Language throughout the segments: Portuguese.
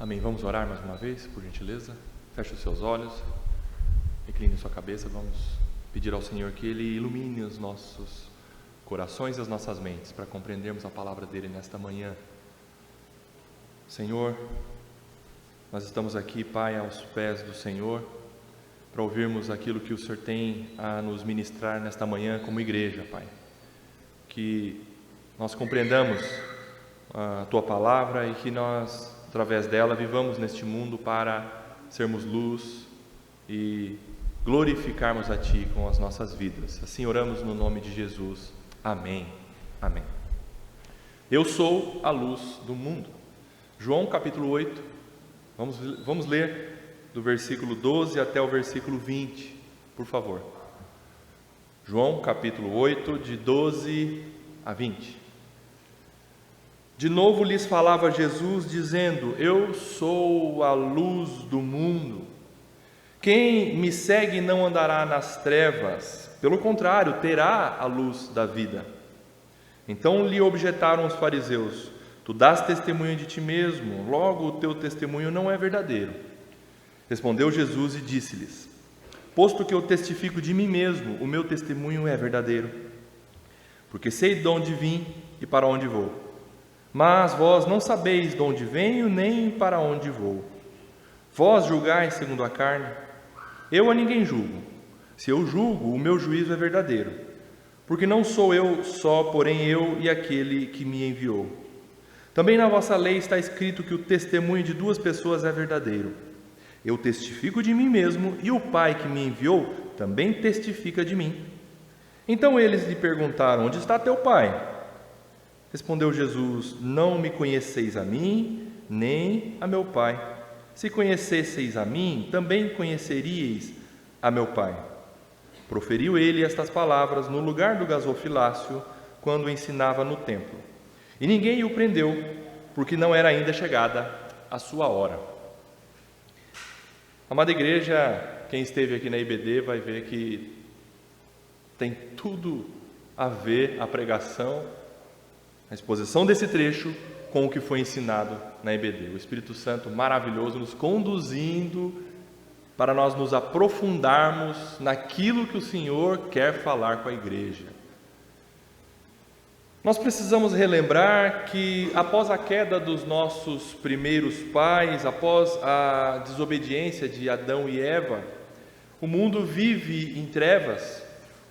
Amém. Vamos orar mais uma vez, por gentileza. Feche os seus olhos, recline sua cabeça. Vamos pedir ao Senhor que Ele ilumine os nossos corações e as nossas mentes para compreendermos a palavra dEle nesta manhã. Senhor, nós estamos aqui, Pai, aos pés do Senhor, para ouvirmos aquilo que o Senhor tem a nos ministrar nesta manhã como igreja, Pai. Que nós compreendamos a Tua palavra e que nós, através dela, vivamos neste mundo para sermos luz e glorificarmos a Ti com as nossas vidas. Assim oramos no nome de Jesus. Amém. Amém. Eu sou a luz do mundo. João capítulo 8, vamos ler do versículo 12 até o versículo 20, por favor. João capítulo 8, de 12 a 20. De novo lhes falava Jesus, dizendo: Eu sou a luz do mundo. Quem me segue não andará nas trevas, pelo contrário, terá a luz da vida. Então lhe objetaram os fariseus: Tu dás testemunho de ti mesmo, logo o teu testemunho não é verdadeiro. Respondeu Jesus e disse-lhes: Posto que eu testifico de mim mesmo, o meu testemunho é verdadeiro, porque sei de onde vim e para onde vou. Mas vós não sabeis de onde venho, nem para onde vou. Vós julgais segundo a carne, eu a ninguém julgo. Se eu julgo, o meu juízo é verdadeiro, porque não sou eu só, porém eu e aquele que me enviou. Também na vossa lei está escrito que o testemunho de duas pessoas é verdadeiro. Eu testifico de mim mesmo, e o Pai que me enviou também testifica de mim. Então eles lhe perguntaram: Onde está teu Pai? Respondeu Jesus: Não me conheceis a mim, nem a meu Pai. Se conhecesseis a mim, também conheceríeis a meu Pai. Proferiu ele estas palavras no lugar do gasofilácio, quando ensinava no templo. E ninguém o prendeu, porque não era ainda chegada a sua hora. Amada igreja, quem esteve aqui na IBD vai ver que tem tudo a ver a pregação, a exposição desse trecho, com o que foi ensinado na IBD. O Espírito Santo maravilhoso nos conduzindo para nós nos aprofundarmos naquilo que o Senhor quer falar com a igreja. Nós precisamos relembrar que após a queda dos nossos primeiros pais, após a desobediência de Adão e Eva, o mundo vive em trevas,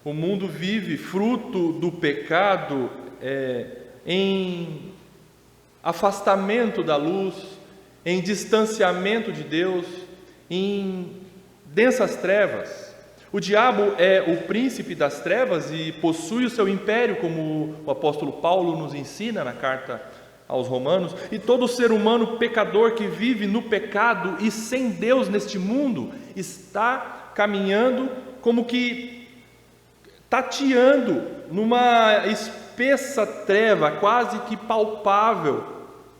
o mundo vive fruto do pecado, em afastamento da luz, em distanciamento de Deus, em densas trevas. O diabo é o príncipe das trevas e possui o seu império, como o apóstolo Paulo nos ensina na carta aos Romanos, e todo ser humano pecador que vive no pecado e sem Deus neste mundo está caminhando como que tateando numa espessa treva, quase que palpável,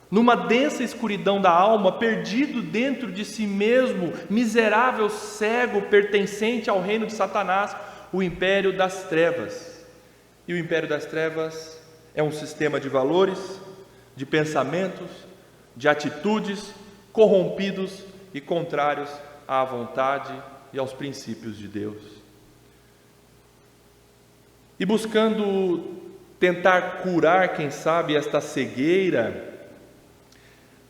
numa densa escuridão da alma, perdido dentro de si mesmo, miserável, cego, pertencente ao reino de Satanás, o império das trevas. E o império das trevas é um sistema de valores, de pensamentos, de atitudes corrompidos e contrários à vontade e aos princípios de Deus. E buscando tentar curar, quem sabe, esta cegueira,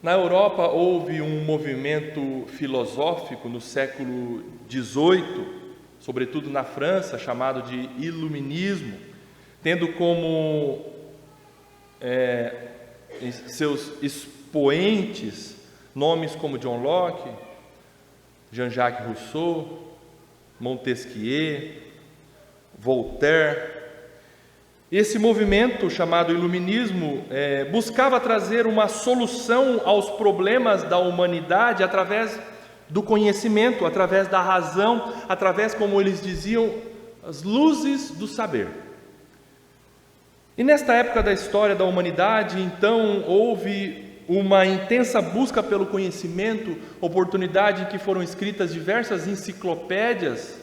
na Europa houve um movimento filosófico no século XVIII, sobretudo na França, chamado de Iluminismo, tendo como seus expoentes nomes como John Locke, Jean-Jacques Rousseau, Montesquieu, Voltaire. Esse movimento chamado Iluminismo buscava trazer uma solução aos problemas da humanidade através do conhecimento, através da razão, através, como eles diziam, as luzes do saber. E nesta época da história da humanidade, então, houve uma intensa busca pelo conhecimento, oportunidade em que foram escritas diversas enciclopédias,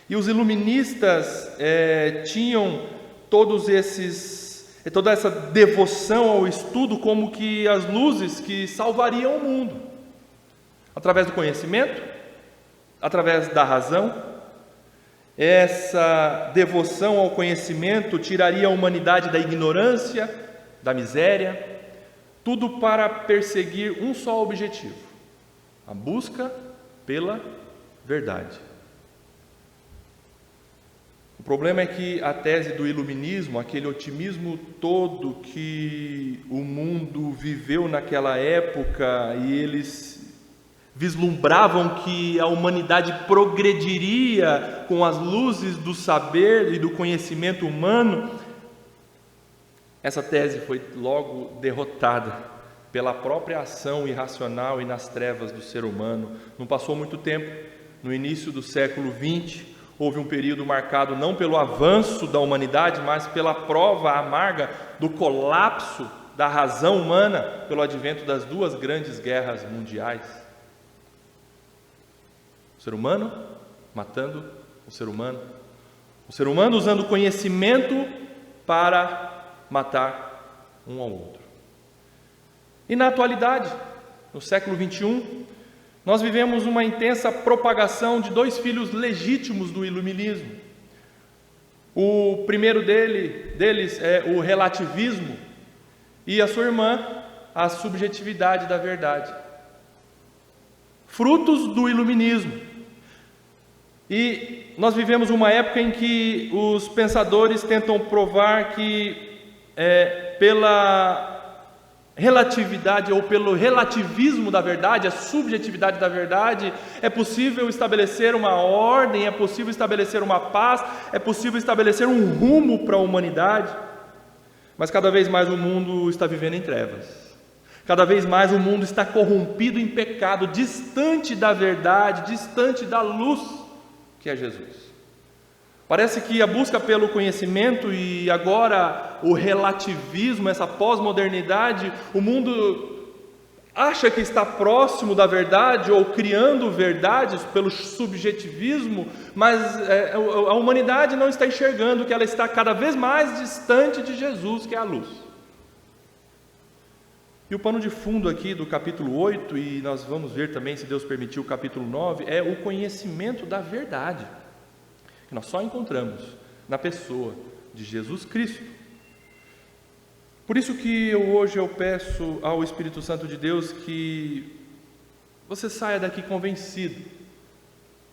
e os iluministas tinham toda essa devoção ao estudo como que as luzes que salvariam o mundo. Através do conhecimento, através da razão. Essa devoção ao conhecimento tiraria a humanidade da ignorância, da miséria, tudo para perseguir um só objetivo: a busca pela verdade. O problema é que a tese do iluminismo, aquele otimismo todo que o mundo viveu naquela época, e eles vislumbravam que a humanidade progrediria com as luzes do saber e do conhecimento humano, essa tese foi logo derrotada pela própria ação irracional e nas trevas do ser humano. Não passou muito tempo, no início do século XX, houve um período marcado não pelo avanço da humanidade, mas pela prova amarga do colapso da razão humana, pelo advento das duas grandes guerras mundiais. O ser humano matando o ser humano usando o conhecimento para matar um ao outro. E na atualidade, no século XXI, nós vivemos uma intensa propagação de dois filhos legítimos do iluminismo. O primeiro deles é o relativismo, e a sua irmã, a subjetividade da verdade. Frutos do iluminismo. E nós vivemos uma época em que os pensadores tentam provar que pela relatividade ou pelo relativismo da verdade, a subjetividade da verdade, é possível estabelecer uma ordem, é possível estabelecer uma paz, é possível estabelecer um rumo para a humanidade. Mas cada vez mais o mundo está vivendo em trevas. Cada vez mais o mundo está corrompido em pecado, distante da verdade, distante da luz que é Jesus. Parece que a busca pelo conhecimento e agora o relativismo, essa pós-modernidade, o mundo acha que está próximo da verdade ou criando verdades pelo subjetivismo, mas a humanidade não está enxergando que ela está cada vez mais distante de Jesus, que é a luz. E o pano de fundo aqui do capítulo 8, e nós vamos ver também, se Deus permitir, o capítulo 9, é o conhecimento da verdade, que nós só encontramos na pessoa de Jesus Cristo. Por isso que hoje eu peço ao Espírito Santo de Deus que você saia daqui convencido,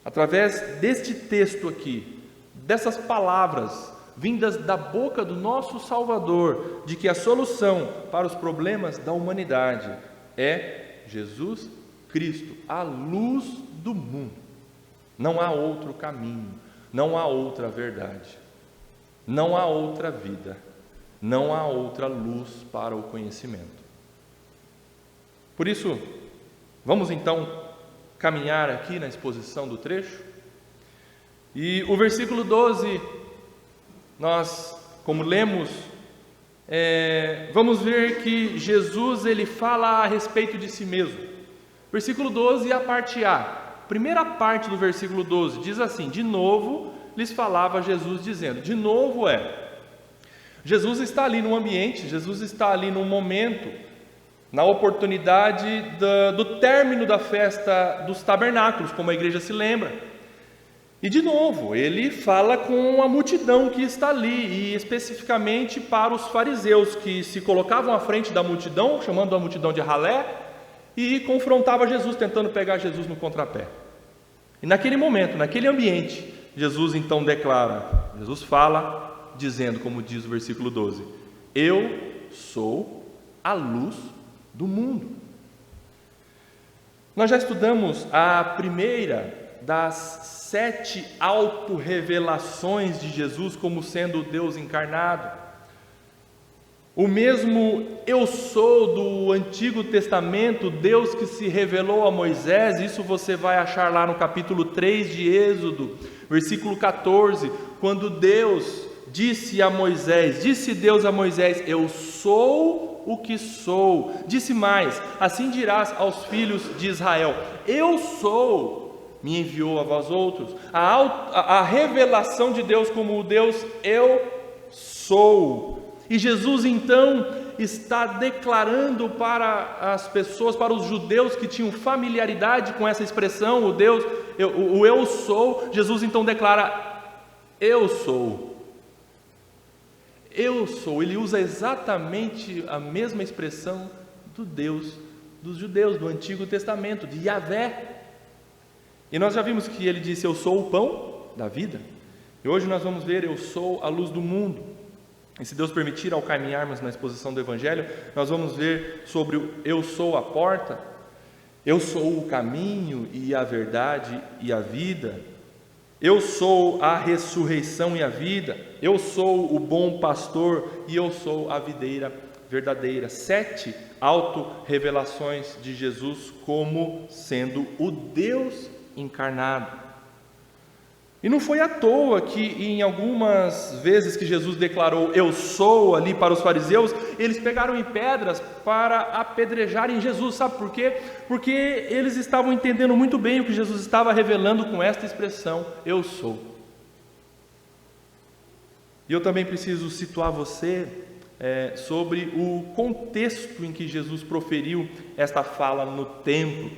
através deste texto aqui, dessas palavras vindas da boca do nosso Salvador, de que a solução para os problemas da humanidade é Jesus Cristo, a luz do mundo. Não há outro caminho, não há outra verdade, não há outra vida, não há outra luz para o conhecimento. Por isso, vamos então caminhar aqui na exposição do trecho. E o versículo 12, nós, como lemos, vamos ver que Jesus ele fala a respeito de si mesmo. Versículo 12, a parte A. Primeira parte do versículo 12 diz assim: de novo lhes falava Jesus dizendo. De novo Jesus está ali no ambiente, Jesus está ali no momento, na oportunidade do término da festa dos tabernáculos, como a igreja se lembra. E de novo, ele fala com a multidão que está ali, e especificamente para os fariseus, que se colocavam à frente da multidão, chamando a multidão de ralé, e confrontava Jesus, tentando pegar Jesus no contrapé. E naquele momento, naquele ambiente, Jesus então declara, Jesus fala, dizendo, como diz o versículo 12: eu sou a luz do mundo. Nós já estudamos a primeira das 7 autorrevelações de Jesus como sendo o Deus encarnado. O mesmo eu sou do Antigo Testamento, Deus que se revelou a Moisés, isso você vai achar lá no capítulo 3 de Êxodo, versículo 14, quando Deus disse Deus a Moisés, eu sou o que sou. Disse mais, assim dirás aos filhos de Israel, eu sou, me enviou a vós outros. A revelação de Deus como o Deus eu sou. E Jesus então, está declarando para as pessoas, para os judeus que tinham familiaridade com essa expressão, o eu sou. Jesus então declara: eu sou. Eu sou. Ele usa exatamente a mesma expressão do Deus dos judeus do Antigo Testamento, de Yahvé. E nós já vimos que ele disse: eu sou o pão da vida. E hoje nós vamos ver: eu sou a luz do mundo. E se Deus permitir, ao caminharmos na exposição do Evangelho, nós vamos ver sobre o eu sou a porta, eu sou o caminho e a verdade e a vida, eu sou a ressurreição e a vida, eu sou o bom pastor e eu sou a videira verdadeira. 7 auto-revelações de Jesus como sendo o Deus encarnado. E não foi à toa que em algumas vezes que Jesus declarou eu sou ali para os fariseus, eles pegaram em pedras para apedrejarem Jesus. Sabe por quê? Porque eles estavam entendendo muito bem o que Jesus estava revelando com esta expressão: eu sou. E eu também preciso situar você sobre o contexto em que Jesus proferiu esta fala no templo.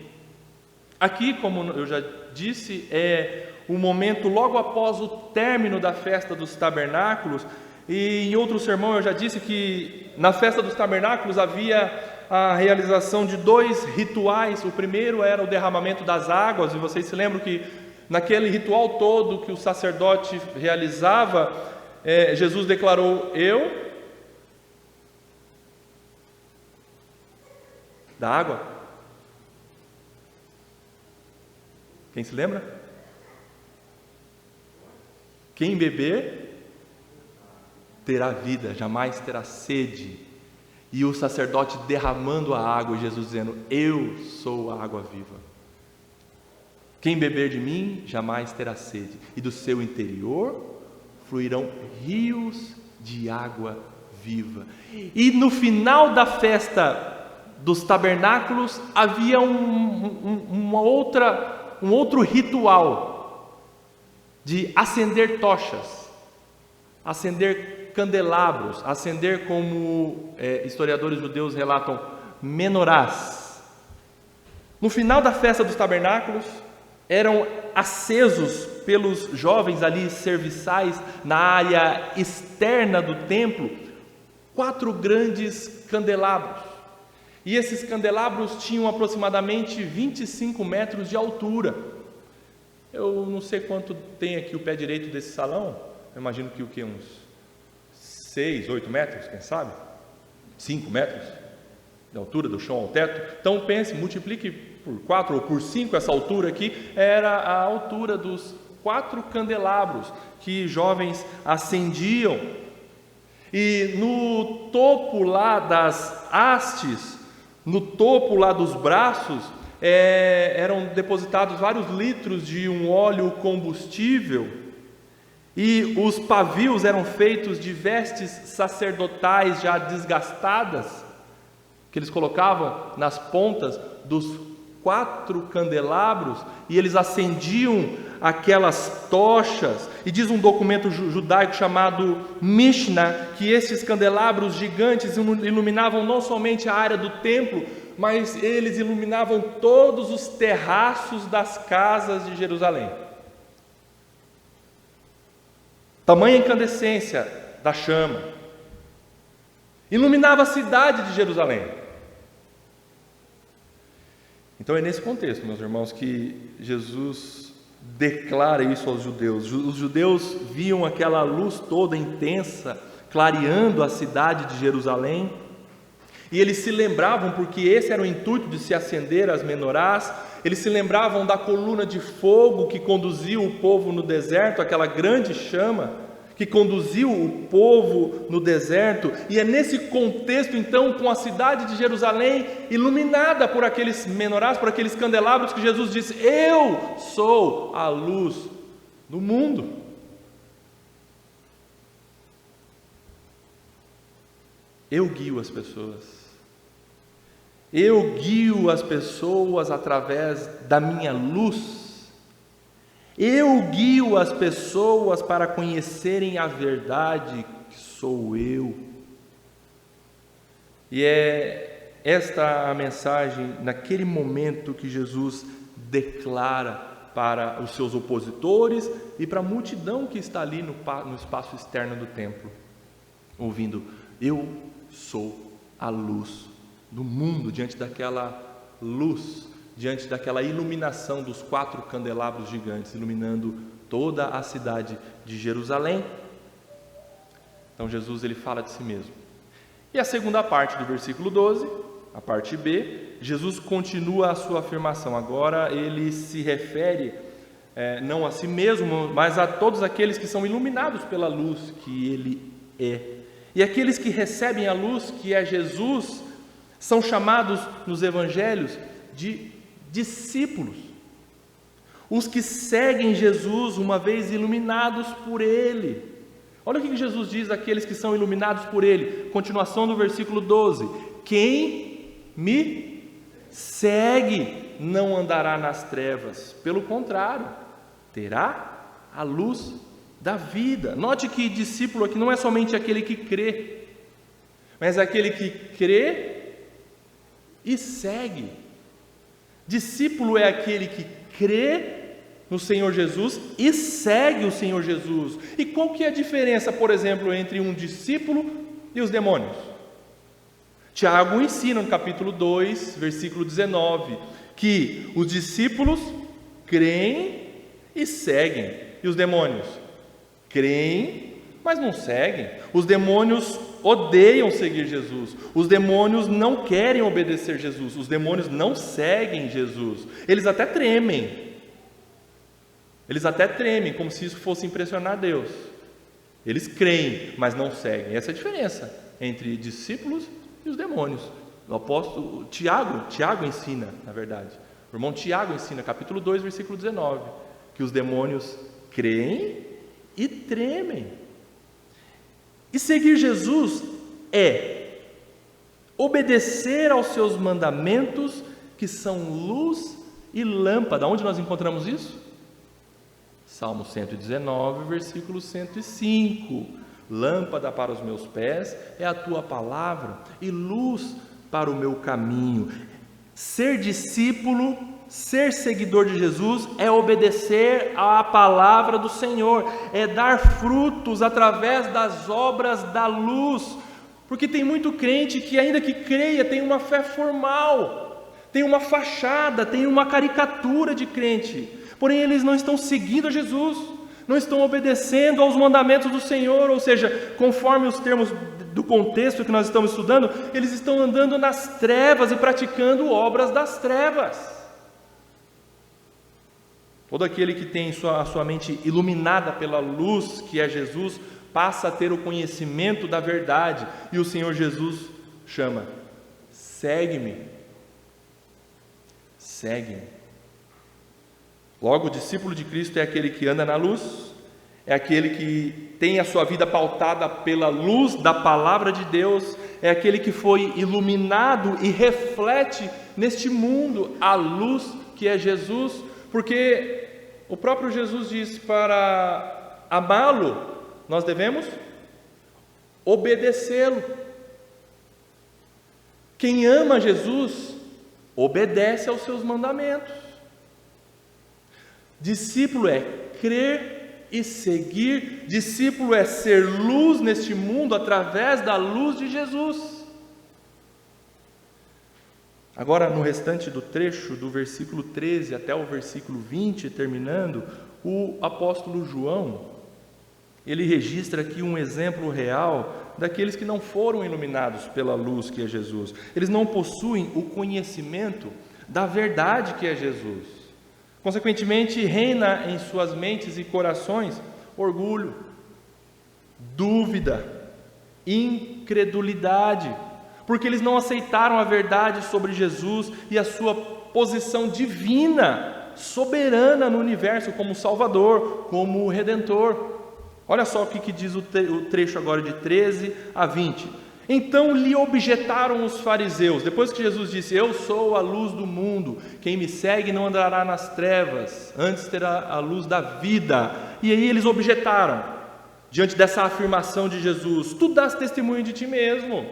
Aqui, como eu já disse, é o momento logo após o término da festa dos tabernáculos. E em outro sermão eu já disse que na festa dos tabernáculos havia a realização de 2 rituais. O primeiro era o derramamento das águas, e vocês se lembram que naquele ritual todo que o sacerdote realizava, Jesus declarou: eu da água. Quem se lembra? Quem beber terá vida, jamais terá sede. E o sacerdote derramando a água, e Jesus dizendo: eu sou a água viva. Quem beber de mim jamais terá sede, e do seu interior fluirão rios de água viva. E no final da festa dos tabernáculos havia um outro ritual de acender tochas, acender candelabros, acender, como historiadores judeus relatam, menorás. No final da festa dos tabernáculos eram acesos pelos jovens ali serviçais na área externa do templo 4 grandes candelabros. E esses candelabros tinham aproximadamente 25 metros de altura. Eu não sei quanto tem aqui o pé direito desse salão. Eu imagino que uns 6, 8 metros, quem sabe? 5 metros de altura do chão ao teto. Então pense, multiplique por 4 ou por 5 essa altura aqui. Era a altura dos 4 candelabros que jovens acendiam. E no topo lá das hastes, no topo lá dos braços, eram depositados vários litros de um óleo combustível, e os pavios eram feitos de vestes sacerdotais já desgastadas, que eles colocavam nas pontas dos 4 candelabros, e eles acendiam aquelas tochas. E diz um documento judaico chamado Mishnah que esses candelabros gigantes iluminavam não somente a área do templo, mas eles iluminavam todos os terraços das casas de Jerusalém. Tamanha incandescência da chama iluminava a cidade de Jerusalém. Então é nesse contexto, meus irmãos, que Jesus declara isso aos judeus. Os judeus viam aquela luz toda intensa clareando a cidade de Jerusalém, e eles se lembravam, porque esse era o intuito de se acender as menorás, eles se lembravam da coluna de fogo que conduziu o povo no deserto, aquela grande chama que conduziu o povo no deserto. E é nesse contexto, então, com a cidade de Jerusalém iluminada por aqueles menorás, por aqueles candelabros, que Jesus disse: eu sou a luz do mundo. Eu guio as pessoas. Eu guio as pessoas através da minha luz. Eu guio as pessoas para conhecerem a verdade, que sou eu. E é esta a mensagem, naquele momento, que Jesus declara para os seus opositores e para a multidão que está ali no espaço externo do templo, ouvindo: eu sou a luz do mundo. Diante daquela luz, diante daquela iluminação dos 4 candelabros gigantes, iluminando toda a cidade de Jerusalém. Então Jesus, ele fala de si mesmo. E a segunda parte do versículo 12, a parte B, Jesus continua a sua afirmação. Agora ele se refere não a si mesmo, mas a todos aqueles que são iluminados pela luz que ele é. E aqueles que recebem a luz, que é Jesus, são chamados nos evangelhos de discípulos. Os que seguem Jesus, uma vez iluminados por ele. Olha o que Jesus diz àqueles que são iluminados por ele. Continuação do versículo 12: quem me segue não andará nas trevas, pelo contrário, terá a luz da vida. Note que discípulo aqui não é somente aquele que crê, mas aquele que crê e segue. Discípulo é aquele que crê no Senhor Jesus e segue o Senhor Jesus. E qual que é a diferença, por exemplo, entre um discípulo e os demônios? Tiago ensina no capítulo 2, versículo 19, que os discípulos creem e seguem, e os demônios creem, mas não seguem. Os demônios odeiam seguir Jesus, os demônios não querem obedecer Jesus, os demônios não seguem Jesus, eles até tremem, como se isso fosse impressionar Deus. Eles creem, mas não seguem. Essa é a diferença entre discípulos e os demônios. O apóstolo Tiago ensina, na verdade, o irmão Tiago ensina, capítulo 2, versículo 19, que os demônios creem e tremem. E seguir Jesus é obedecer aos seus mandamentos, que são luz e lâmpada. Onde nós encontramos isso? Salmo 119, versículo 105. Lâmpada para os meus pés é a tua palavra e luz para o meu caminho. Ser discípulo, ser seguidor de Jesus é obedecer à palavra do Senhor, é dar frutos através das obras da luz, porque tem muito crente que, ainda que creia, tem uma fé formal, tem uma fachada, tem uma caricatura de crente, porém eles não estão seguindo a Jesus, não estão obedecendo aos mandamentos do Senhor, ou seja, conforme os termos do contexto que nós estamos estudando, eles estão andando nas trevas e praticando obras das trevas. Todo aquele que tem a sua mente iluminada pela luz, que é Jesus, passa a ter o conhecimento da verdade, e o Senhor Jesus chama: segue-me, segue-me. Logo, o discípulo de Cristo é aquele que anda na luz, é aquele que tem a sua vida pautada pela luz da palavra de Deus, é aquele que foi iluminado e reflete neste mundo a luz que é Jesus, porque o próprio Jesus diz: para amá-lo, nós devemos obedecê-lo. Quem ama Jesus, obedece aos seus mandamentos. Discípulo é crer e seguir, discípulo é ser luz neste mundo através da luz de Jesus. Agora, no restante do trecho, do versículo 13 até o versículo 20, terminando, o apóstolo João, ele registra aqui um exemplo real daqueles que não foram iluminados pela luz que é Jesus. Eles não possuem o conhecimento da verdade que é Jesus. Consequentemente, reina em suas mentes e corações orgulho, dúvida, incredulidade, porque eles não aceitaram a verdade sobre Jesus e a sua posição divina, soberana no universo, como Salvador, como Redentor. Olha só o que diz o trecho agora de 13 a 20. Então lhe objetaram os fariseus, depois que Jesus disse: eu sou a luz do mundo, quem me segue não andará nas trevas, antes terá a luz da vida. E aí eles objetaram, diante dessa afirmação de Jesus: tu dás testemunho de ti mesmo,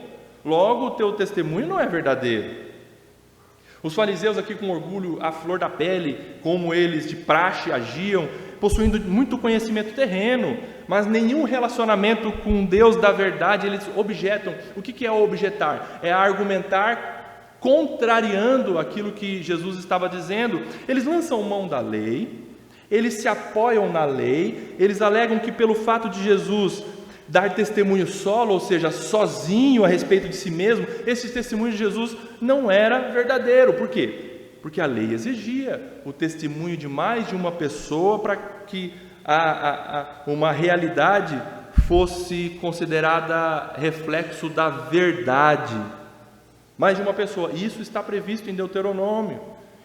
logo o teu testemunho não é verdadeiro. Os fariseus aqui com orgulho à flor da pele, como eles de praxe agiam, possuindo muito conhecimento terreno, mas nenhum relacionamento com Deus da verdade, eles objetam. O que é objetar? É argumentar contrariando aquilo que Jesus estava dizendo. Eles lançam mão da lei, eles se apoiam na lei, eles alegam que pelo fato de Jesus dar testemunho solo, ou seja, sozinho a respeito de si mesmo, esse testemunho de Jesus não era verdadeiro. Por quê? Porque a lei exigia o testemunho de mais de uma pessoa para que uma realidade fosse considerada reflexo da verdade. Mais de uma pessoa. Isso está previsto em Deuteronômio.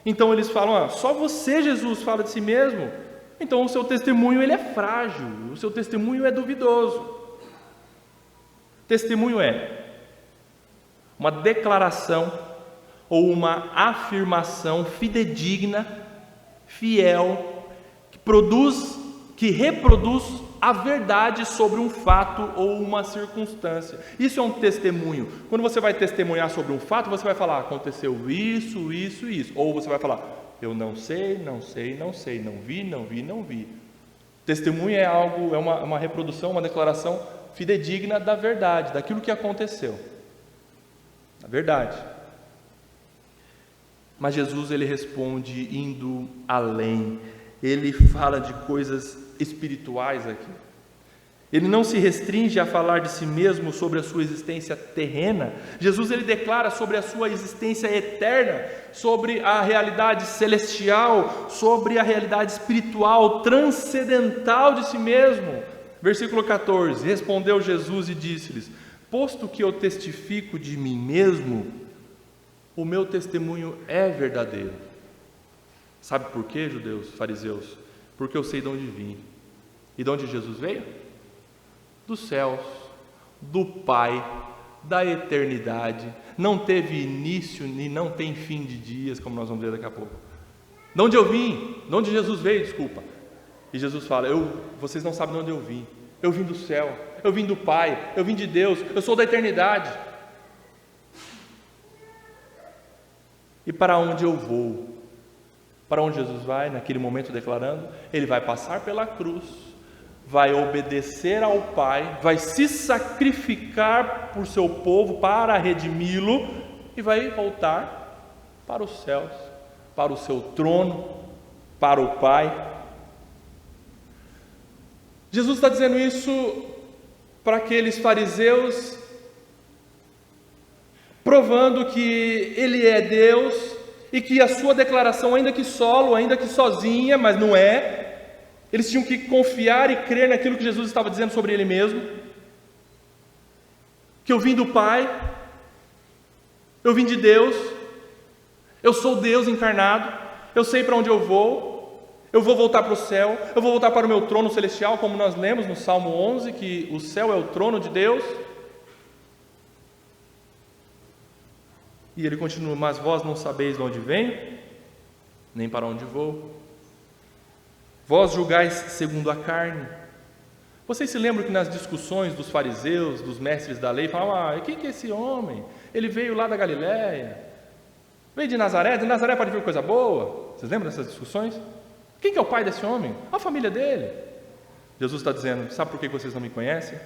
Então eles falam, só você, Jesus, fala de si mesmo. Então o seu testemunho ele é frágil, o seu testemunho é duvidoso. Testemunho é uma declaração ou uma afirmação fidedigna, fiel, que reproduz a verdade sobre um fato ou uma circunstância. Isso é um testemunho. Quando você vai testemunhar sobre um fato, você vai falar, aconteceu isso, isso e isso. Ou você vai falar, eu não sei, não sei, não sei, não vi, não vi, não vi. Testemunho é algo, é uma reprodução, uma declaração fidedigna da verdade, daquilo que aconteceu. A verdade. Mas Jesus, ele responde indo além. Ele fala de coisas espirituais aqui. Ele não se restringe a falar de si mesmo sobre a sua existência terrena. Jesus, ele declara sobre a sua existência eterna, sobre a realidade celestial, sobre a realidade espiritual, transcendental de si mesmo. Versículo 14, respondeu Jesus e disse-lhes, posto que eu testifico de mim mesmo, o meu testemunho é verdadeiro. Sabe por quê, judeus, fariseus? Porque eu sei de onde vim. E de onde Jesus veio? Dos céus, do Pai, da eternidade. Não teve início e não tem fim de dias, como nós vamos ver daqui a pouco. De onde eu vim? De onde Jesus veio, desculpa. E Jesus fala, vocês não sabem de onde eu vim. Eu vim do céu, eu vim do Pai, eu vim de Deus, eu sou da eternidade. E para onde eu vou? Para onde Jesus vai, naquele momento declarando? Ele vai passar pela cruz, vai obedecer ao Pai, vai se sacrificar por seu povo para redimi-lo e vai voltar para os céus, para o seu trono, para o Pai. Jesus está dizendo isso para aqueles fariseus, provando que Ele é Deus e que a sua declaração, ainda que solo, ainda que sozinha, mas não é, eles tinham que confiar e crer naquilo que Jesus estava dizendo sobre Ele mesmo, que eu vim do Pai, eu vim de Deus, eu sou Deus encarnado, eu sei para onde eu vou voltar para o céu, eu vou voltar para o meu trono celestial, como nós lemos no Salmo 11, que o céu é o trono de Deus. E ele continua, mas vós não sabeis de onde venho, nem para onde vou. Vós julgais segundo a carne. Vocês se lembram que nas discussões dos fariseus, dos mestres da lei, falavam, quem que é esse homem? Ele veio lá da Galileia, veio de Nazaré pode vir coisa boa. Vocês lembram dessas discussões? Quem que é o pai desse homem? A família dele. Jesus está dizendo, sabe por que vocês não me conhecem?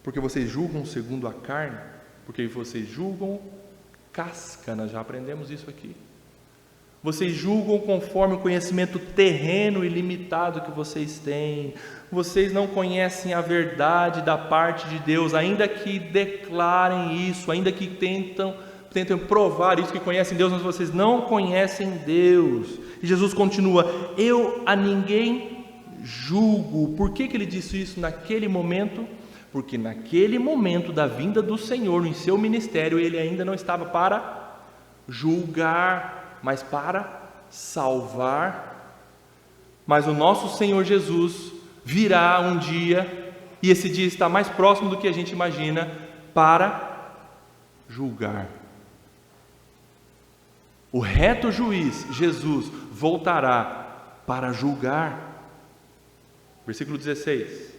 Porque vocês julgam segundo a carne, porque vocês julgam casca, nós já aprendemos isso aqui. Vocês julgam conforme o conhecimento terreno e limitado que vocês têm. Vocês não conhecem a verdade da parte de Deus, ainda que declarem isso, ainda que tentem provar isso, que conhecem Deus, mas vocês não conhecem Deus. E Jesus continua, eu a ninguém julgo. Por que ele disse isso naquele momento? Porque naquele momento da vinda do Senhor, em seu ministério, ele ainda não estava para julgar, mas para salvar. Mas o nosso Senhor Jesus virá um dia, e esse dia está mais próximo do que a gente imagina, para julgar. O reto juiz, Jesus, voltará para julgar. Versículo 16.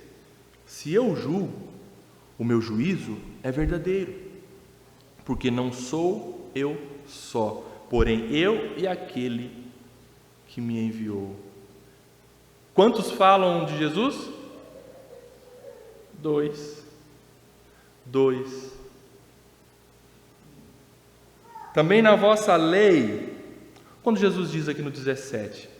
Se eu julgo, o meu juízo é verdadeiro, porque não sou eu só, porém eu e aquele que me enviou. Quantos falam de Jesus? 2. Também na vossa lei, quando Jesus diz aqui no 17,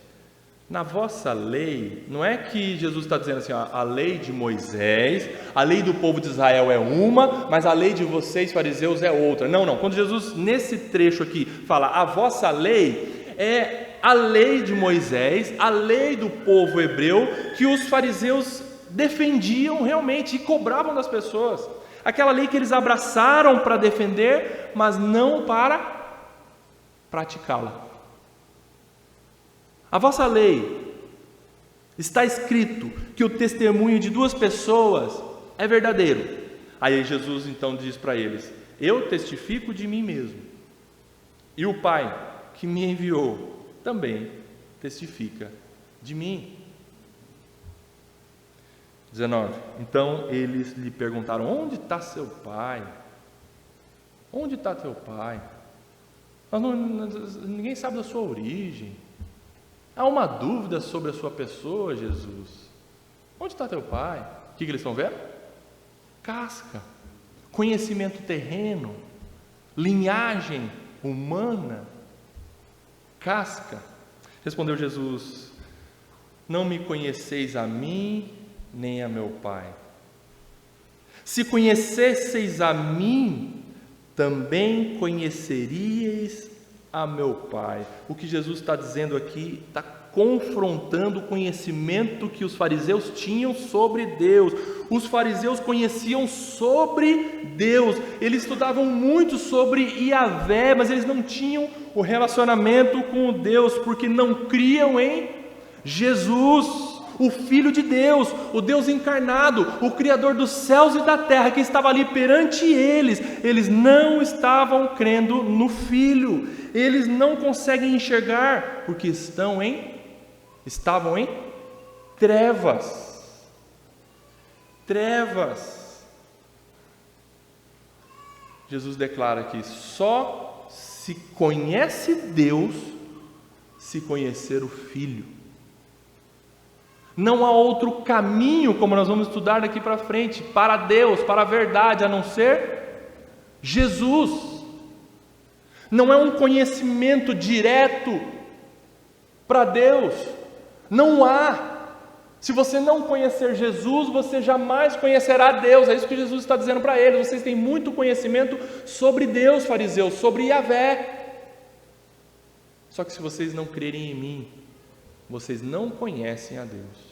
na vossa lei, não é que Jesus está dizendo assim, ó, a lei de Moisés, a lei do povo de Israel é uma, mas a lei de vocês, fariseus, é outra. Não. Quando Jesus, nesse trecho aqui, fala a vossa lei, é a lei de Moisés, a lei do povo hebreu, que os fariseus defendiam realmente e cobravam das pessoas. Aquela lei que eles abraçaram para defender, mas não para praticá-la. A vossa lei, está escrito que o testemunho de 2 pessoas é verdadeiro. Aí Jesus então diz para eles: eu testifico de mim mesmo, e o Pai que me enviou também testifica de mim. 19. Então eles lhe perguntaram: onde está seu pai? Onde está teu pai? Ninguém sabe da sua origem. Há uma dúvida sobre a sua pessoa, Jesus. Onde está teu pai? O que eles estão vendo? Casca, conhecimento terreno, linhagem humana, casca. Respondeu Jesus: não me conheceis a mim, nem a meu Pai. Se conhecesseis a mim, também conheceríeis a meu Pai. O que Jesus está dizendo aqui, está confrontando o conhecimento que os fariseus tinham sobre Deus. Os fariseus conheciam sobre Deus, eles estudavam muito sobre Yahvé, mas eles não tinham o relacionamento com Deus, porque não criam em Jesus, o Filho de Deus, o Deus encarnado, o Criador dos céus e da terra, que estava ali perante eles. Eles não estavam crendo no Filho, eles não conseguem enxergar, porque estavam em trevas. Jesus declara que só se conhece Deus se conhecer o Filho. Não há outro caminho, como nós vamos estudar daqui para frente, para Deus, para a verdade, a não ser Jesus. Não é um conhecimento direto para Deus. Não há. Se você não conhecer Jesus, você jamais conhecerá Deus. É isso que Jesus está dizendo para eles. Vocês têm muito conhecimento sobre Deus, fariseus, sobre Yahvé. Só que se vocês não crerem em mim, vocês não conhecem a Deus.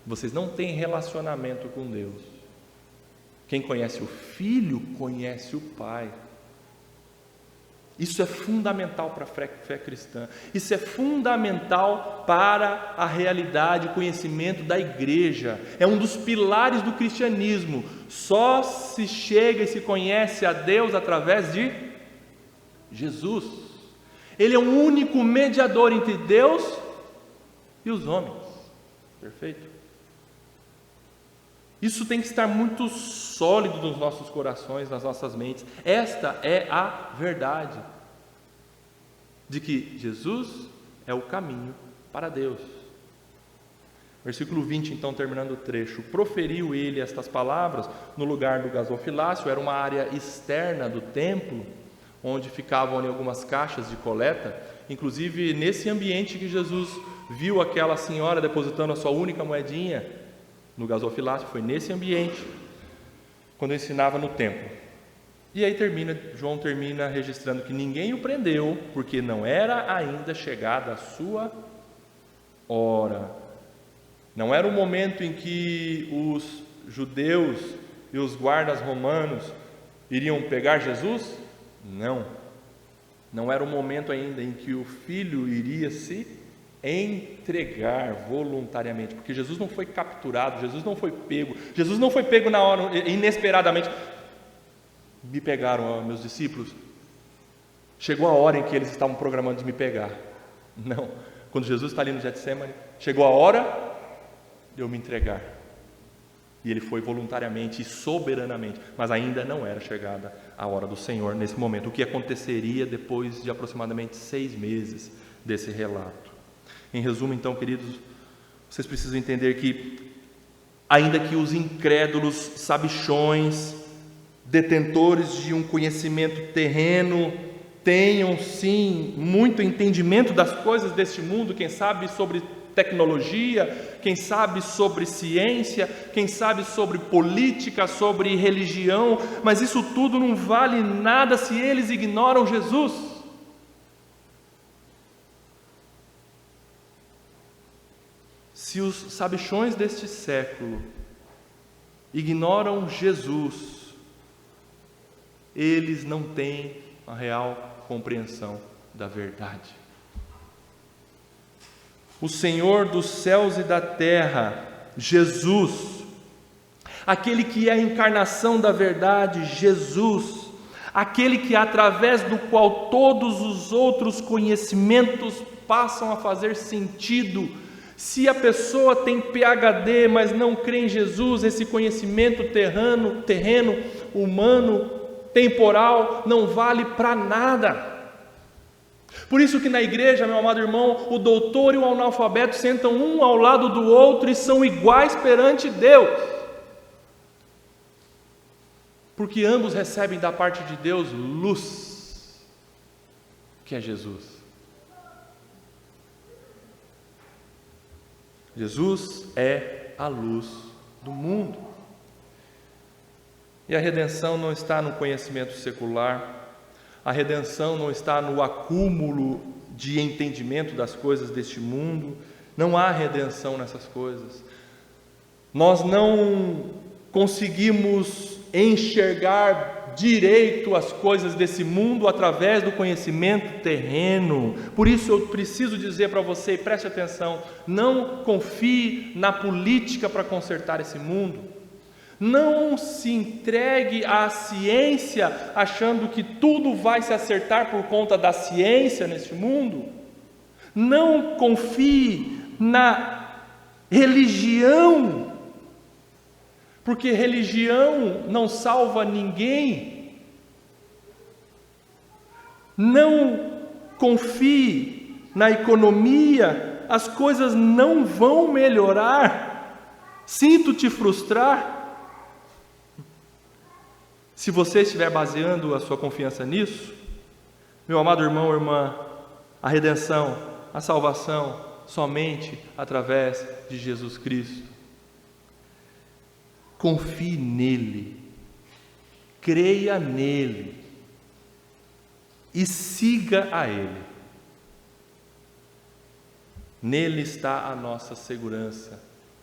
Vocês não têm relacionamento com Deus. Quem conhece o Filho, conhece o Pai. Isso é fundamental para a fé cristã. Isso é fundamental para a realidade, o conhecimento da igreja. É um dos pilares do cristianismo. Só se chega e se conhece a Deus através de Jesus. Ele é o único mediador entre Deus e os homens. Perfeito? Isso tem que estar muito sólido nos nossos corações, nas nossas mentes. Esta é a verdade de que Jesus é o caminho para Deus. Versículo 20, então, terminando o trecho. Proferiu ele estas palavras no lugar do gasofilácio. Era uma área externa do templo, onde ficavam ali algumas caixas de coleta. Inclusive, nesse ambiente que Jesus viu aquela senhora depositando a sua única moedinha no gasofilácio, foi nesse ambiente, quando ensinava no templo. E aí João termina registrando que ninguém o prendeu, porque não era ainda chegada a sua hora. Não era o momento em que os judeus e os guardas romanos iriam pegar Jesus? Não era o momento ainda em que o Filho iria se entregar voluntariamente, porque Jesus não foi capturado, Jesus não foi pego na hora, inesperadamente. Me pegaram, meus discípulos, chegou a hora em que eles estavam programando de me pegar. Não, quando Jesus está ali no Getsemane, chegou a hora de eu me entregar. E ele foi voluntariamente e soberanamente, mas ainda não era chegada a hora do Senhor nesse momento. O que aconteceria depois de aproximadamente 6 meses desse relato? Em resumo, então, queridos, vocês precisam entender que, ainda que os incrédulos, sabichões, detentores de um conhecimento terreno, tenham sim muito entendimento das coisas deste mundo, quem sabe sobre tecnologia, quem sabe sobre ciência, quem sabe sobre política, sobre religião, mas isso tudo não vale nada se eles ignoram Jesus. Se os sabichões deste século ignoram Jesus, eles não têm a real compreensão da verdade. O Senhor dos céus e da terra, Jesus, aquele que é a encarnação da verdade, Jesus, aquele que através do qual todos os outros conhecimentos passam a fazer sentido. Se a pessoa tem PhD, mas não crê em Jesus, esse conhecimento terreno, humano, temporal, não vale para nada. Por isso que na igreja, meu amado irmão, o doutor e o analfabeto sentam um ao lado do outro e são iguais perante Deus. Porque ambos recebem da parte de Deus luz, que é Jesus. Jesus é a luz do mundo. E a redenção não está no conhecimento secular, a redenção não está no acúmulo de entendimento das coisas deste mundo, não há redenção nessas coisas. Nós não conseguimos enxergar direito as coisas desse mundo através do conhecimento terreno. Por isso eu preciso dizer para você, preste atenção, não confie na política para consertar esse mundo. Não se entregue à ciência achando que tudo vai se acertar por conta da ciência neste mundo. Não confie na religião, porque religião não salva ninguém. Não confie na economia, as coisas não vão melhorar. Sinto te frustrar. Se você estiver baseando a sua confiança nisso, meu amado irmão ou irmã, a redenção, a salvação, somente através de Jesus Cristo. Confie nele, creia nele e siga a ele. Nele está a nossa segurança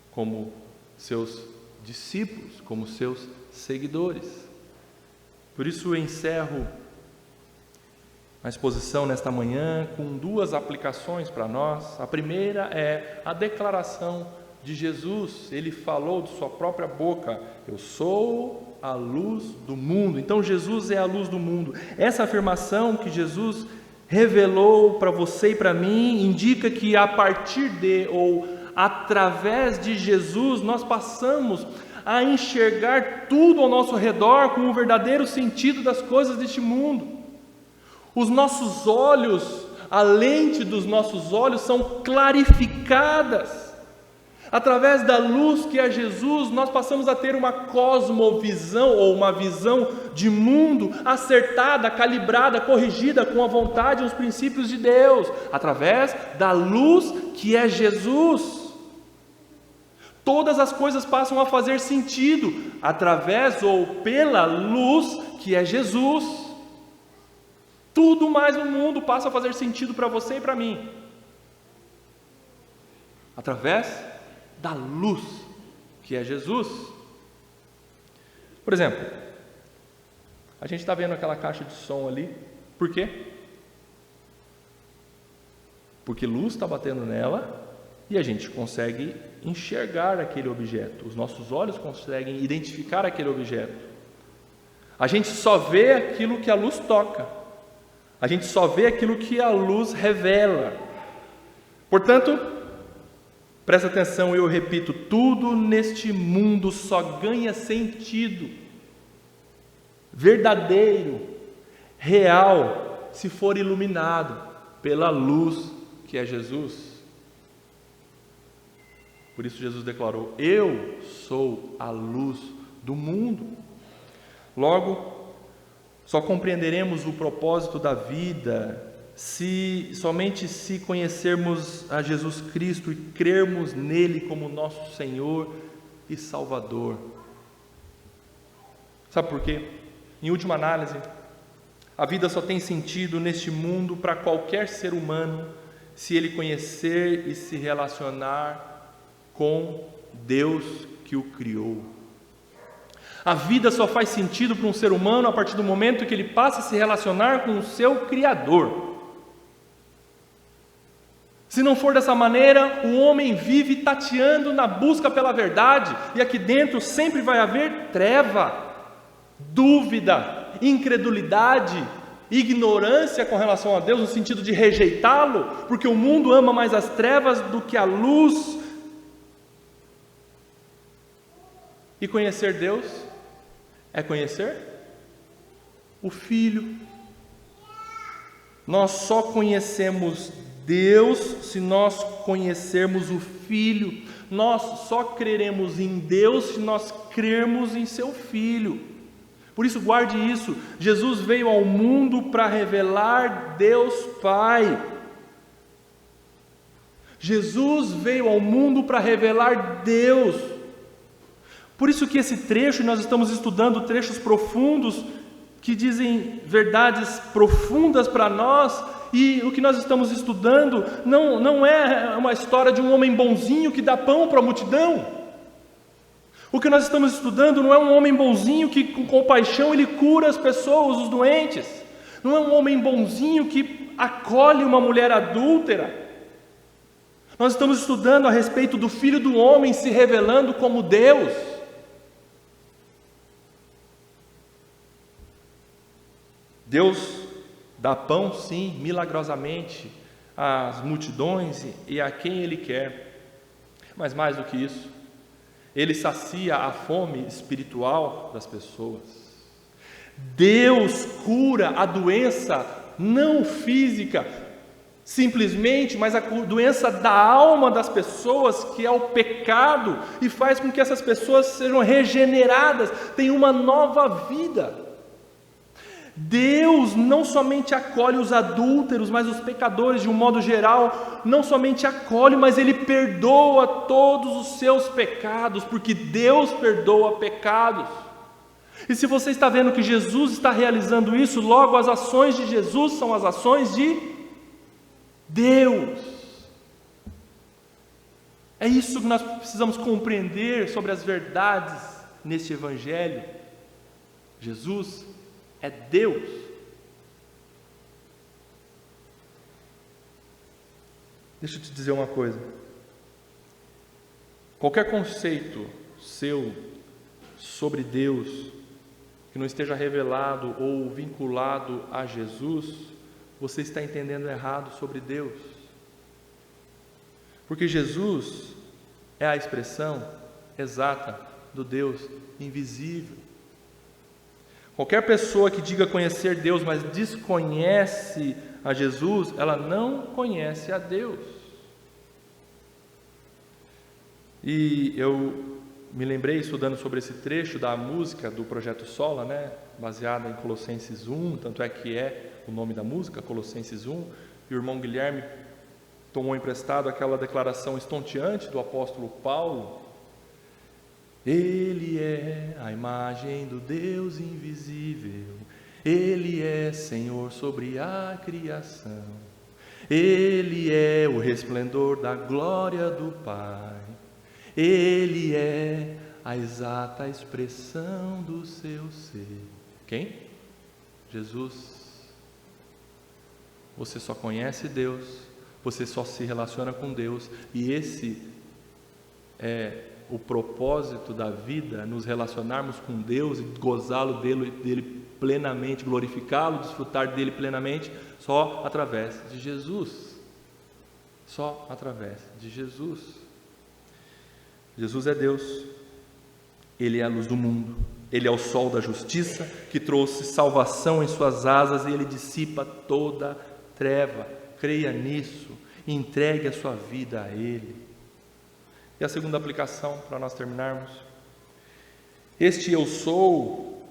como seus discípulos, como seus seguidores. Por isso eu encerro a exposição nesta manhã com 2 aplicações para nós. A primeira é a declaração de Jesus. Ele falou de sua própria boca: eu sou a luz do mundo. Então Jesus é a luz do mundo. Essa afirmação que Jesus revelou para você e para mim indica que a partir de ou através de Jesus nós passamos a enxergar tudo ao nosso redor com o verdadeiro sentido das coisas deste mundo. Os nossos olhos, a lente dos nossos olhos são clarificadas. Através da luz que é Jesus, nós passamos a ter uma cosmovisão ou uma visão de mundo acertada, calibrada, corrigida com a vontade e os princípios de Deus. Através da luz que é Jesus. Todas as coisas passam a fazer sentido através ou pela luz que é Jesus. Tudo mais no mundo passa a fazer sentido para você e para mim. Através da luz que é Jesus. Por exemplo, a gente está vendo aquela caixa de som ali. Por quê? Porque luz está batendo nela e a gente consegue enxergar aquele objeto. Os nossos olhos conseguem identificar aquele objeto. A gente só vê aquilo que a luz toca. A gente só vê aquilo que a luz revela. Portanto, Presta atenção, eu repito, tudo neste mundo só ganha sentido verdadeiro, real, se for iluminado pela luz que é Jesus. Por isso Jesus declarou: eu sou a luz do mundo. Logo, só compreenderemos o propósito da vida somente se conhecermos a Jesus Cristo e crermos nele como nosso Senhor e Salvador. Sabe por quê? Em última análise, a vida só tem sentido neste mundo para qualquer ser humano se ele conhecer e se relacionar com Deus que o criou. A vida só faz sentido para um ser humano a partir do momento que ele passa a se relacionar com o seu Criador. Se não for dessa maneira, o homem vive tateando na busca pela verdade, e aqui dentro sempre vai haver treva, dúvida, incredulidade, ignorância com relação a Deus, no sentido de rejeitá-lo, porque o mundo ama mais as trevas do que a luz. E conhecer Deus é conhecer o Filho. Nós só conhecemos Deus se nós conhecermos o Filho. Nós só creremos em Deus se nós crermos em seu Filho. Por isso, guarde isso: Jesus veio ao mundo para revelar Deus Pai. Jesus veio ao mundo para revelar Deus. Por isso que esse trecho, nós estamos estudando trechos profundos que dizem verdades profundas para nós, e o que nós estamos estudando não é uma história de um homem bonzinho que dá pão para a multidão. O que nós estamos estudando não é um homem bonzinho que com compaixão ele cura as pessoas, os doentes. Não é um homem bonzinho que acolhe uma mulher adúltera. Nós estamos estudando a respeito do Filho do Homem se revelando como Deus. Deus dá pão, sim, milagrosamente, às multidões e a quem Ele quer. Mas mais do que isso, Ele sacia a fome espiritual das pessoas. Deus cura a doença não física, simplesmente, mas a doença da alma das pessoas, que é o pecado, e faz com que essas pessoas sejam regeneradas, tenham uma nova vida. Deus não somente acolhe os adúlteros, mas os pecadores de um modo geral, não somente acolhe, mas Ele perdoa todos os seus pecados, porque Deus perdoa pecados. E se você está vendo que Jesus está realizando isso, logo as ações de Jesus são as ações de Deus. É isso que nós precisamos compreender sobre as verdades neste Evangelho. Jesus é Deus. Deixa eu te dizer uma coisa: qualquer conceito seu sobre Deus que não esteja revelado ou vinculado a Jesus, você está entendendo errado sobre Deus. Porque Jesus é a expressão exata do Deus invisível. Qualquer pessoa que diga conhecer Deus, mas desconhece a Jesus, ela não conhece a Deus. E eu me lembrei, estudando sobre esse trecho da música do Projeto Sola, baseada em Colossenses 1, tanto é que é o nome da música, Colossenses 1, e o irmão Guilherme tomou emprestado aquela declaração estonteante do apóstolo Paulo: Ele é a imagem do Deus invisível, Ele é Senhor sobre a criação, Ele é o resplendor da glória do Pai, Ele é a exata expressão do seu ser. Quem? Jesus. Você só conhece Deus, você só se relaciona com Deus, e esse é o propósito da vida, nos relacionarmos com Deus e gozá-lo dele plenamente, glorificá-lo, desfrutar dele plenamente, só através de Jesus. Só através de Jesus. Jesus é Deus, Ele é a luz do mundo, Ele é o sol da justiça, que trouxe salvação em suas asas, e Ele dissipa toda treva. Creia nisso e entregue a sua vida a Ele. E a segunda aplicação, para nós terminarmos: este eu sou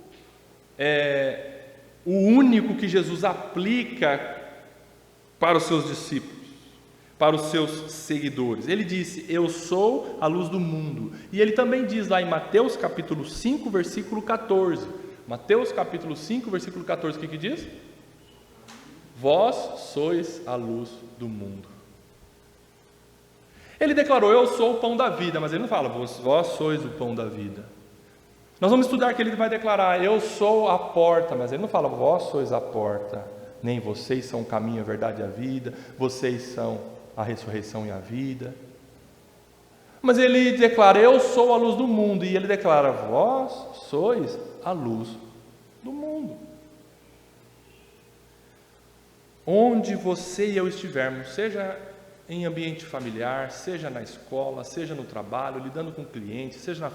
é o único que Jesus aplica para os seus discípulos, para os seus seguidores. Ele disse: eu sou a luz do mundo. E ele também diz lá em Mateus capítulo 5, versículo 14. Mateus capítulo 5, versículo 14, o que diz? Vós sois a luz do mundo. Ele declarou: eu sou o pão da vida, mas ele não fala: vós sois o pão da vida. Nós vamos estudar que ele vai declarar: eu sou a porta, mas ele não fala: vós sois a porta, nem vocês são o caminho, a verdade e a vida, vocês são a ressurreição e a vida. Mas ele declara: eu sou a luz do mundo, e ele declara: vós sois a luz do mundo. Onde você e eu estivermos, seja em ambiente familiar, seja na escola, seja no trabalho, lidando com clientes, seja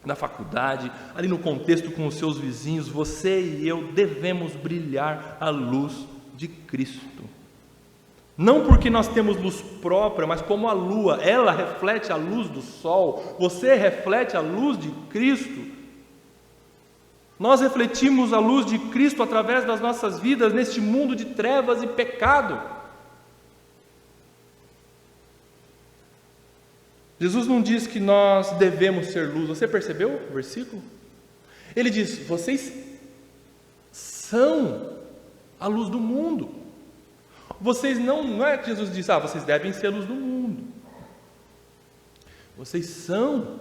na faculdade, ali no contexto com os seus vizinhos, você e eu devemos brilhar a luz de Cristo. Não porque nós temos luz própria, mas como a lua, ela reflete a luz do sol, você reflete a luz de Cristo. Nós refletimos a luz de Cristo através das nossas vidas neste mundo de trevas e pecado. Jesus não diz que nós devemos ser luz. Você percebeu o versículo? Ele diz: vocês são a luz do mundo. Vocês não é que Jesus diz: vocês devem ser luz do mundo. Vocês são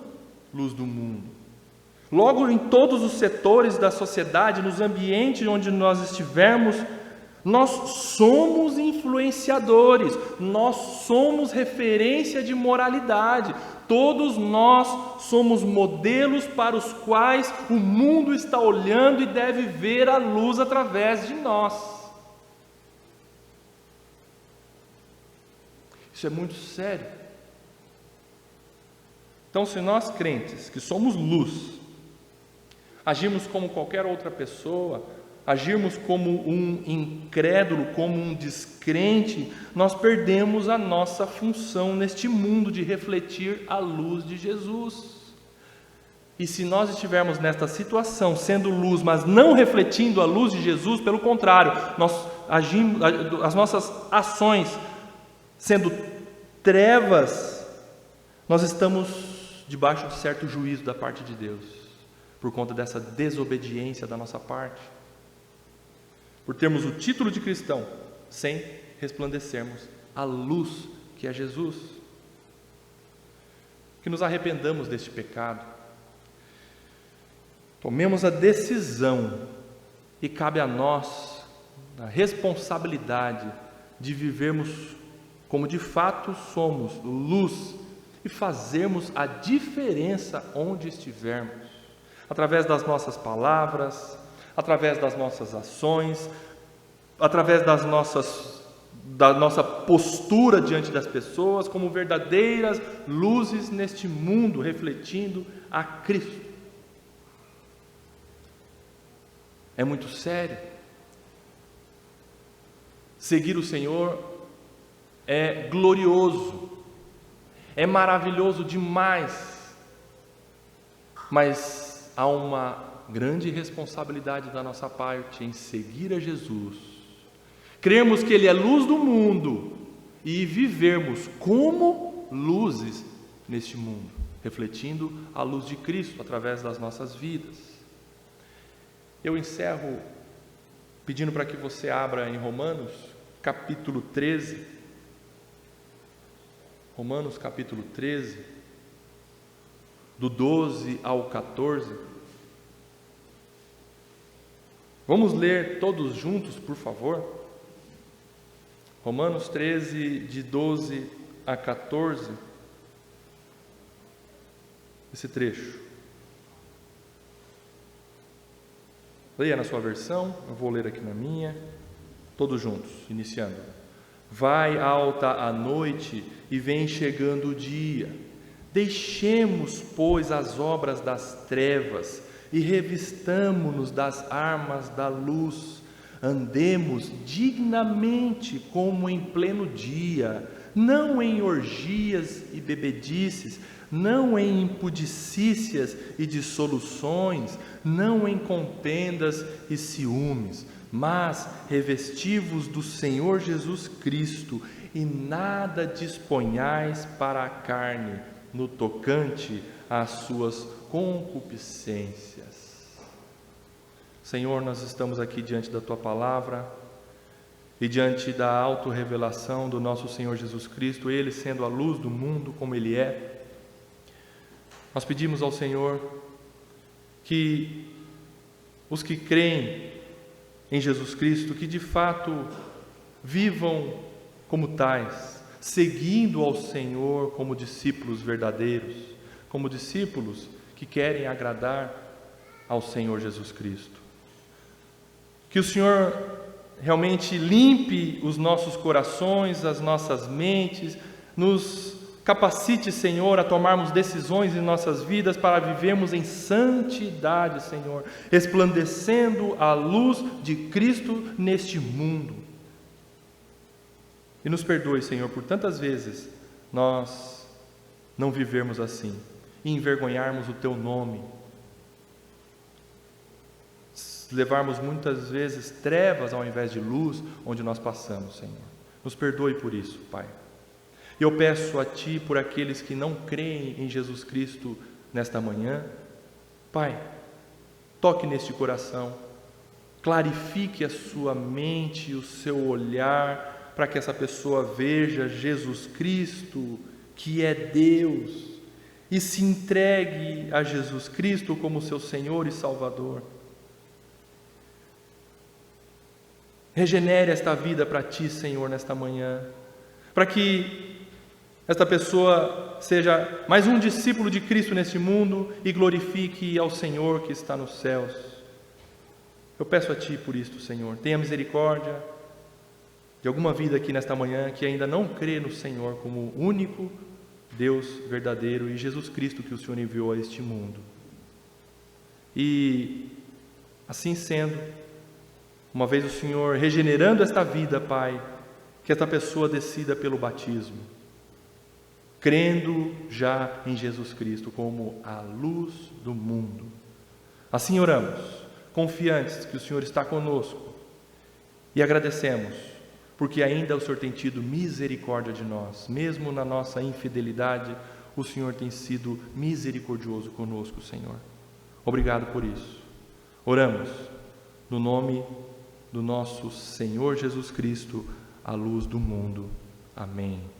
luz do mundo. Logo, em todos os setores da sociedade, nos ambientes onde nós estivermos, nós somos influenciadores, nós somos referência de moralidade. Todos nós somos modelos para os quais o mundo está olhando e deve ver a luz através de nós. Isso é muito sério. Então, se nós crentes, que somos luz, agirmos como qualquer outra pessoa, agirmos como um incrédulo, como um descrente, nós perdemos a nossa função neste mundo de refletir a luz de Jesus. E se nós estivermos nesta situação, sendo luz, mas não refletindo a luz de Jesus, pelo contrário, nós agimos, as nossas ações sendo trevas, nós estamos debaixo de certo juízo da parte de Deus, por conta dessa desobediência da nossa parte, por termos o título de cristão, sem resplandecermos a luz que é Jesus. Que nos arrependamos deste pecado, tomemos a decisão, e cabe a nós a responsabilidade de vivermos como de fato somos, luz, e fazermos a diferença onde estivermos, através das nossas palavras, através das nossas ações, através da nossa postura diante das pessoas, como verdadeiras luzes neste mundo, refletindo a Cristo. É muito sério. Seguir o Senhor é glorioso, é maravilhoso demais, mas há uma grande responsabilidade da nossa parte em seguir a Jesus, crermos que Ele é luz do mundo e vivermos como luzes neste mundo, refletindo a luz de Cristo através das nossas vidas. Eu encerro pedindo para que você abra em Romanos capítulo 13, Romanos capítulo 13, do 12 ao 14. Vamos ler todos juntos, por favor? Romanos 13, de 12 a 14. Esse trecho. Leia na sua versão, eu vou ler aqui na minha. Todos juntos, iniciando. Vai alta a noite e vem chegando o dia. Deixemos, pois, as obras das trevas e revistamo-nos das armas da luz. Andemos dignamente como em pleno dia, não em orgias e bebedices, não em impudicícias e dissoluções, não em contendas e ciúmes, mas revesti-vos do Senhor Jesus Cristo, e nada disponhais para a carne no tocante às suas concupiscências. Senhor, nós estamos aqui diante da Tua Palavra e diante da autorrevelação do nosso Senhor Jesus Cristo, Ele sendo a luz do mundo como Ele é. Nós pedimos ao Senhor que os que creem em Jesus Cristo, que de fato vivam como tais, seguindo ao Senhor como discípulos verdadeiros, como discípulos que querem agradar ao Senhor Jesus Cristo. Que o Senhor realmente limpe os nossos corações, as nossas mentes, nos capacite, Senhor, a tomarmos decisões em nossas vidas para vivermos em santidade, Senhor, resplandecendo a luz de Cristo neste mundo. E nos perdoe, Senhor, por tantas vezes nós não vivermos assim e envergonharmos o Teu nome, levarmos muitas vezes trevas ao invés de luz onde nós passamos, Senhor. Nos perdoe por isso, Pai. Eu peço a Ti por aqueles que não creem em Jesus Cristo nesta manhã. Pai, toque neste coração, clarifique a sua mente, o seu olhar, para que essa pessoa veja Jesus Cristo, que é Deus, e se entregue a Jesus Cristo como seu Senhor e Salvador. Regenere esta vida para Ti, Senhor, nesta manhã, para que esta pessoa seja mais um discípulo de Cristo neste mundo e glorifique ao Senhor que está nos céus. Eu peço a Ti por isto, Senhor. Tenha misericórdia de alguma vida aqui nesta manhã que ainda não crê no Senhor como o único Deus verdadeiro e Jesus Cristo que o Senhor enviou a este mundo. E assim sendo, uma vez o Senhor regenerando esta vida, Pai, que esta pessoa decida pelo batismo, crendo já em Jesus Cristo como a luz do mundo. Assim oramos, confiantes que o Senhor está conosco, e agradecemos, porque ainda o Senhor tem tido misericórdia de nós, mesmo na nossa infidelidade, o Senhor tem sido misericordioso conosco, Senhor. Obrigado por isso. Oramos no nome do nosso Senhor Jesus Cristo, a luz do mundo. Amém.